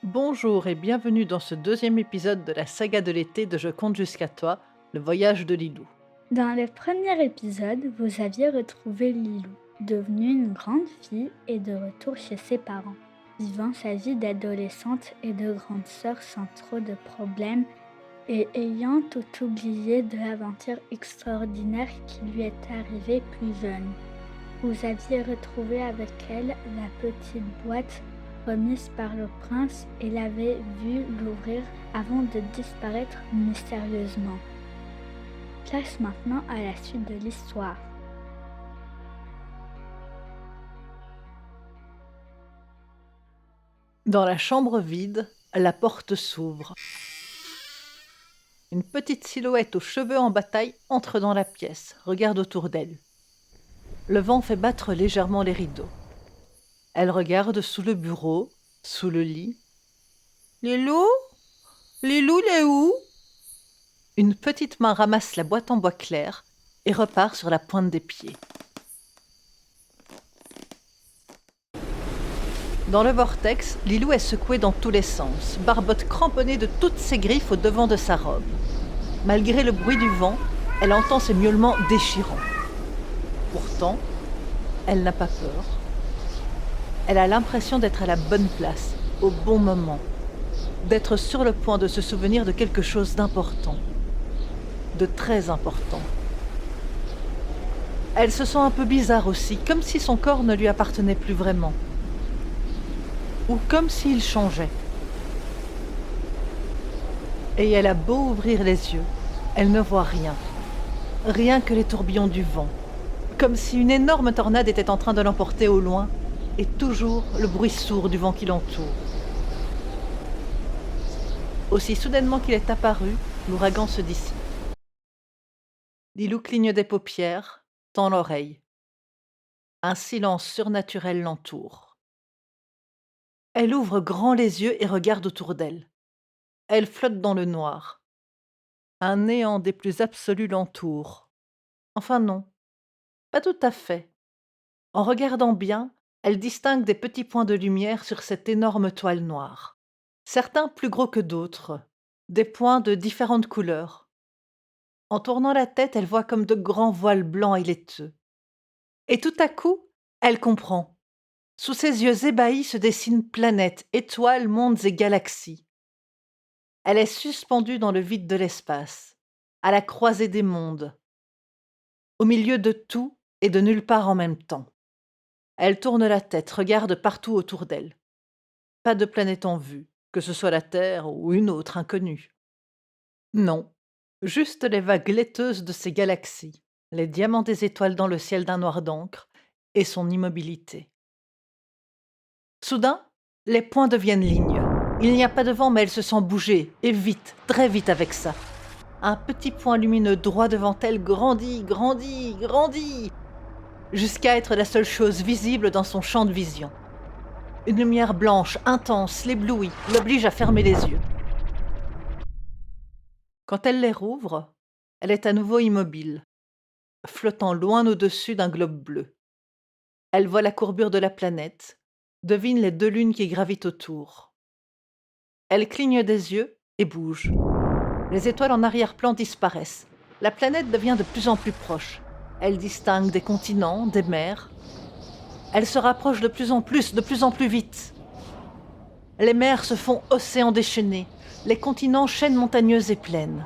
Bonjour et bienvenue dans ce deuxième épisode de la saga de l'été de Je compte jusqu'à toi, le voyage de Lilou. Dans le premier épisode, vous aviez retrouvé Lilou, devenue une grande fille et de retour chez ses parents, vivant sa vie d'adolescente et de grande sœur sans trop de problèmes et ayant tout oublié de l'aventure extraordinaire qui lui est arrivée plus jeune. Vous aviez retrouvé avec elle la petite boîte remise par le prince et l'avez vue l'ouvrir avant de disparaître mystérieusement. Place maintenant à la suite de l'histoire. Dans la chambre vide, la porte s'ouvre. Une petite silhouette aux cheveux en bataille entre dans la pièce, regarde autour d'elle. Le vent fait battre légèrement les rideaux. Elle regarde sous le bureau, sous le lit. « Lilou ? Lilou, il est où ?» Une petite main ramasse la boîte en bois clair et repart sur la pointe des pieds. Dans le vortex, Lilou est secouée dans tous les sens, Barbotte cramponnée de toutes ses griffes au devant de sa robe. Malgré le bruit du vent, elle entend ses miaulements déchirants. Pourtant, elle n'a pas peur. Elle a l'impression d'être à la bonne place, au bon moment, d'être sur le point de se souvenir de quelque chose d'important, de très important. Elle se sent un peu bizarre aussi, comme si son corps ne lui appartenait plus vraiment. Ou comme s'il changeait. Et elle a beau ouvrir les yeux, elle ne voit rien. Rien que les tourbillons du vent. Comme si une énorme tornade était en train de l'emporter au loin, et toujours le bruit sourd du vent qui l'entoure. Aussi soudainement qu'il est apparu, l'ouragan se dissipe. Lilou cligne des paupières, tend l'oreille. Un silence surnaturel l'entoure. Elle ouvre grand les yeux et regarde autour d'elle. Elle flotte dans le noir. Un néant des plus absolus l'entoure. Enfin non, pas tout à fait. En regardant bien, elle distingue des petits points de lumière sur cette énorme toile noire. Certains plus gros que d'autres, des points de différentes couleurs. En tournant la tête, elle voit comme de grands voiles blancs et laiteux. Et tout à coup, elle comprend. Sous ses yeux ébahis se dessinent planètes, étoiles, mondes et galaxies. Elle est suspendue dans le vide de l'espace, à la croisée des mondes, au milieu de tout et de nulle part en même temps. Elle tourne la tête, regarde partout autour d'elle. Pas de planète en vue, que ce soit la Terre ou une autre inconnue. Non, juste les vagues laiteuses de ces galaxies, les diamants des étoiles dans le ciel d'un noir d'encre et son immobilité. Soudain, les points deviennent lignes. Il n'y a pas de vent, mais elle se sent bouger, et vite, très vite avec ça. Un petit point lumineux droit devant elle grandit, grandit, grandit, jusqu'à être la seule chose visible dans son champ de vision. Une lumière blanche, intense, l'éblouit, l'oblige à fermer les yeux. Quand elle les rouvre, elle est à nouveau immobile, flottant loin au-dessus d'un globe bleu. Elle voit la courbure de la planète, devine les deux lunes qui gravitent autour. Elle cligne des yeux et bouge. Les étoiles en arrière-plan disparaissent. La planète devient de plus en plus proche. Elle distingue des continents, des mers. Elle se rapproche de plus en plus vite. Les mers se font océans déchaînés, les continents chaînes montagneuses et plaines.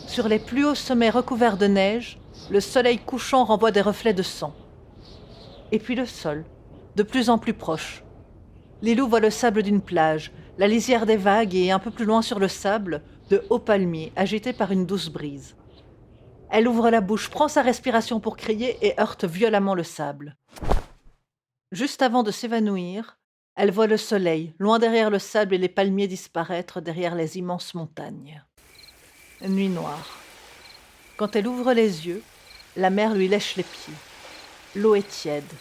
Sur les plus hauts sommets recouverts de neige, le soleil couchant renvoie des reflets de sang. Et puis le sol, de plus en plus proche. Lilou voit le sable d'une plage, la lisière des vagues et, un peu plus loin sur le sable, de hauts palmiers agités par une douce brise. Elle ouvre la bouche, prend sa respiration pour crier et heurte violemment le sable. Juste avant de s'évanouir, elle voit le soleil, loin derrière le sable et les palmiers disparaître derrière les immenses montagnes. Nuit noire. Quand elle ouvre les yeux, la mer lui lèche les pieds. L'eau est tiède.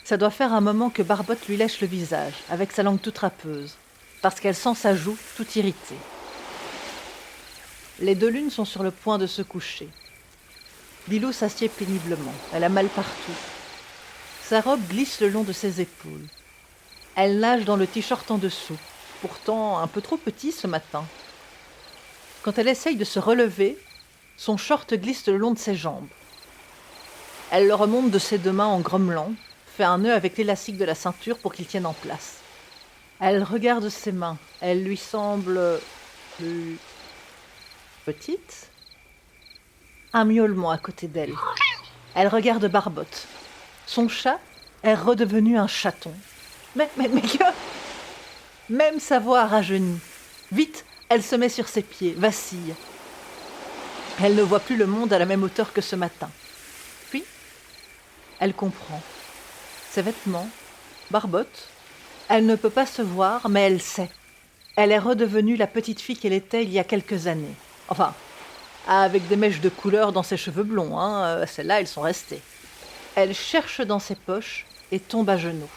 Ça doit faire un moment que Barbotte lui lèche le visage, avec sa langue toute râpeuse, parce qu'elle sent sa joue tout irritée. Les deux lunes sont sur le point de se coucher. Lilou s'assied péniblement, elle a mal partout. Sa robe glisse le long de ses épaules. Elle nage dans le t-shirt en dessous, pourtant un peu trop petit ce matin. Quand elle essaye de se relever, son short glisse le long de ses jambes. Elle le remonte de ses 2 mains en grommelant, fait un nœud avec l'élastique de la ceinture pour qu'il tienne en place. Elle regarde ses mains. Elles lui semblent plus petites. Un miaulement à côté d'elle. Elle regarde Barbotte. Son chat est redevenu un chaton. Mais que... Même sa voix a rajeuni. Vite, elle se met sur ses pieds, vacille. Elle ne voit plus le monde à la même hauteur que ce matin. Puis, elle comprend. Ses vêtements, Barbotte, elle ne peut pas se voir, mais elle sait. Elle est redevenue la petite fille qu'elle était il y a quelques années. Enfin, avec des mèches de couleur dans ses cheveux blonds, hein. Celles-là, elles sont restées. Elle cherche dans ses poches et tombe à genoux.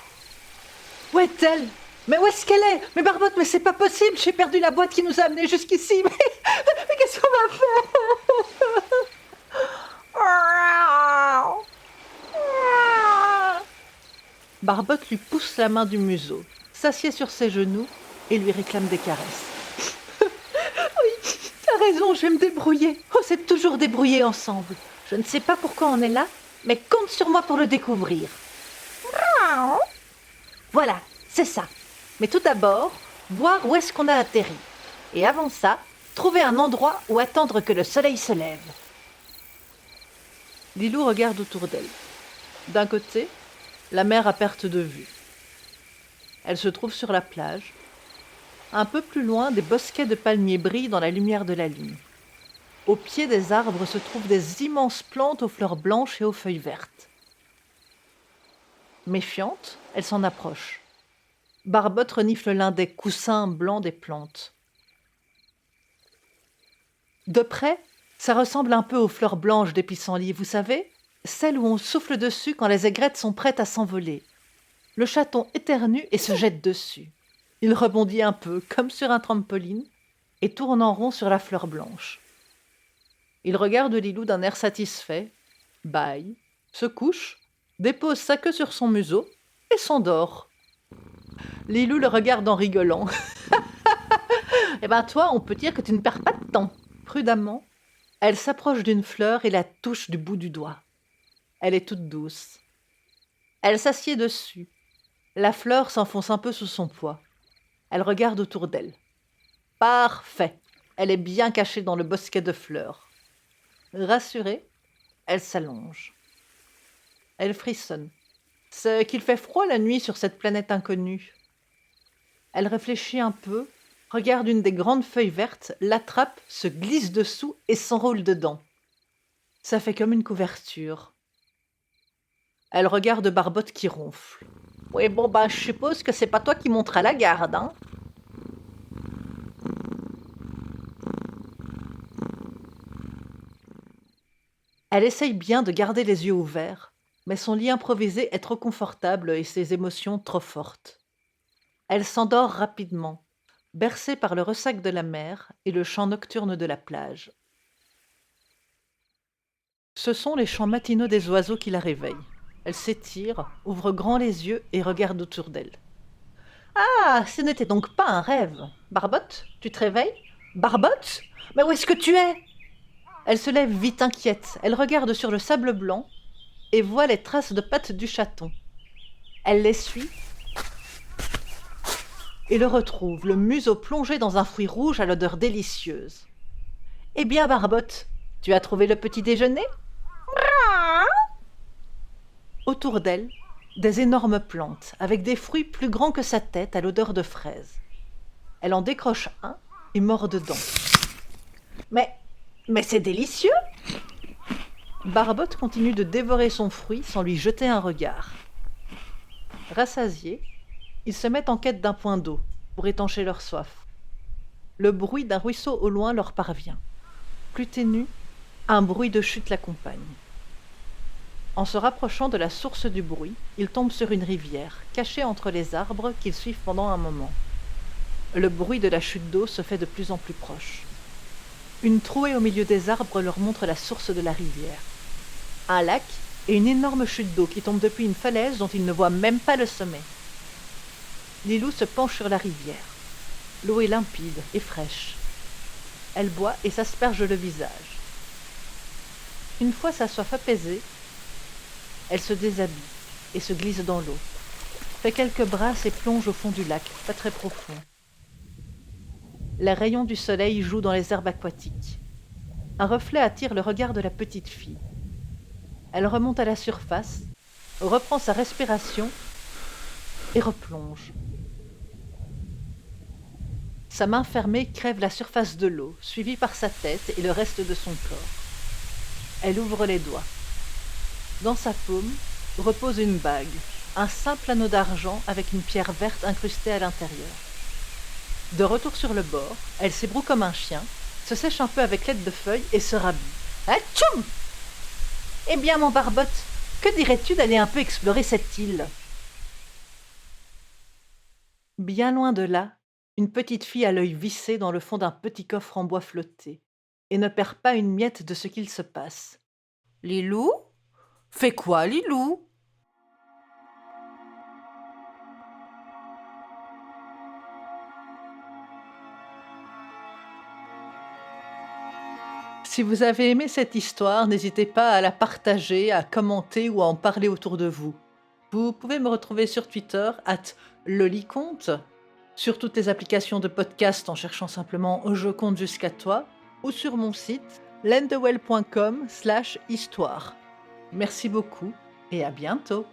Où est-elle ? Mais où est-ce qu'elle est ? Mais Barbotte, mais c'est pas possible, j'ai perdu la boîte qui nous a amenés jusqu'ici. Mais qu'est-ce qu'on va faire ? Barbotte lui pousse la main du museau, s'assied sur ses genoux et lui réclame des caresses. Oui, t'as raison, je vais me débrouiller. On s'est toujours débrouillé ensemble. Je ne sais pas pourquoi on est là, mais compte sur moi pour le découvrir. Voilà, c'est ça. Mais tout d'abord, voir où est-ce qu'on a atterri. Et avant ça, trouver un endroit où attendre que le soleil se lève. Lilou regarde autour d'elle. D'un côté, la mer à perte de vue. Elle se trouve sur la plage. Un peu plus loin, des bosquets de palmiers brillent dans la lumière de la lune. Au pied des arbres se trouvent des immenses plantes aux fleurs blanches et aux feuilles vertes. Méfiante, elle s'en approche. Barbotte renifle l'un des coussins blancs des plantes. De près, ça ressemble un peu aux fleurs blanches des pissenlits, vous savez, celles où on souffle dessus quand les aigrettes sont prêtes à s'envoler. Le chaton éternue et se jette dessus. Il rebondit un peu, comme sur un trampoline, et tourne en rond sur la fleur blanche. Il regarde Lilou d'un air satisfait, bâille, se couche, dépose sa queue sur son museau et s'endort. Lilou le regarde en rigolant. « Eh ben toi, on peut dire que tu ne perds pas de temps. » Prudemment, elle s'approche d'une fleur et la touche du bout du doigt. Elle est toute douce. Elle s'assied dessus. La fleur s'enfonce un peu sous son poids. Elle regarde autour d'elle. Parfait. Elle est bien cachée dans le bosquet de fleurs. Rassurée, elle s'allonge. Elle frissonne. C'est qu'il fait froid la nuit sur cette planète inconnue. Elle réfléchit un peu, regarde une des grandes feuilles vertes, l'attrape, se glisse dessous et s'enroule dedans. Ça fait comme une couverture. Elle regarde Barbotte qui ronfle. « Oui, bon, je suppose que c'est pas toi qui monteras la garde, hein ?» Elle essaye bien de garder les yeux ouverts, mais son lit improvisé est trop confortable et ses émotions trop fortes. Elle s'endort rapidement, bercée par le ressac de la mer et le chant nocturne de la plage. Ce sont les chants matinaux des oiseaux qui la réveillent. Elle s'étire, ouvre grand les yeux et regarde autour d'elle. « Ah, ce n'était donc pas un rêve. Barbotte, tu te réveilles ? Barbotte ? Mais où est-ce que tu es ?» Elle se lève vite inquiète. Elle regarde sur le sable blanc et voit les traces de pattes du chaton. Elle les suit et le retrouve, le museau plongé dans un fruit rouge à l'odeur délicieuse. « Eh bien, Barbotte, tu as trouvé le petit déjeuner ?» Autour d'elle, des énormes plantes, avec des fruits plus grands que sa tête à l'odeur de fraise. Elle en décroche un et mord dedans. « Mais c'est délicieux !» Barbotte continue de dévorer son fruit sans lui jeter un regard. Rassasiés, ils se mettent en quête d'un point d'eau pour étancher leur soif. Le bruit d'un ruisseau au loin leur parvient. Plus ténu, un bruit de chute l'accompagne. En se rapprochant de la source du bruit, ils tombent sur une rivière, cachée entre les arbres qu'ils suivent pendant un moment. Le bruit de la chute d'eau se fait de plus en plus proche. Une trouée au milieu des arbres leur montre la source de la rivière. Un lac et une énorme chute d'eau qui tombe depuis une falaise dont ils ne voient même pas le sommet. Lilou se penche sur la rivière. L'eau est limpide et fraîche. Elle boit et s'asperge le visage. Une fois sa soif apaisée, elle se déshabille et se glisse dans l'eau, fait quelques brasses et plonge au fond du lac, pas très profond. Les rayons du soleil jouent dans les herbes aquatiques. Un reflet attire le regard de la petite fille. Elle remonte à la surface, reprend sa respiration et replonge. Sa main fermée crève la surface de l'eau, suivie par sa tête et le reste de son corps. Elle ouvre les doigts. Dans sa paume repose une bague, un simple anneau d'argent avec une pierre verte incrustée à l'intérieur. De retour sur le bord, elle s'ébroue comme un chien, se sèche un peu avec l'aide de feuilles et se rhabille. Atchoum! Eh bien, mon Barbotte, que dirais-tu d'aller un peu explorer cette île? Bien loin de là, une petite fille a l'œil vissé dans le fond d'un petit coffre en bois flotté et ne perd pas une miette de ce qu'il se passe. Lilou? Fais quoi, Lilou? Si vous avez aimé cette histoire, n'hésitez pas à la partager, à commenter ou à en parler autour de vous. Vous pouvez me retrouver sur Twitter, @loliconte, sur toutes les applications de podcast en cherchant simplement Je compte jusqu'à toi, ou sur mon site lendewell.com/histoire. Merci beaucoup et à bientôt.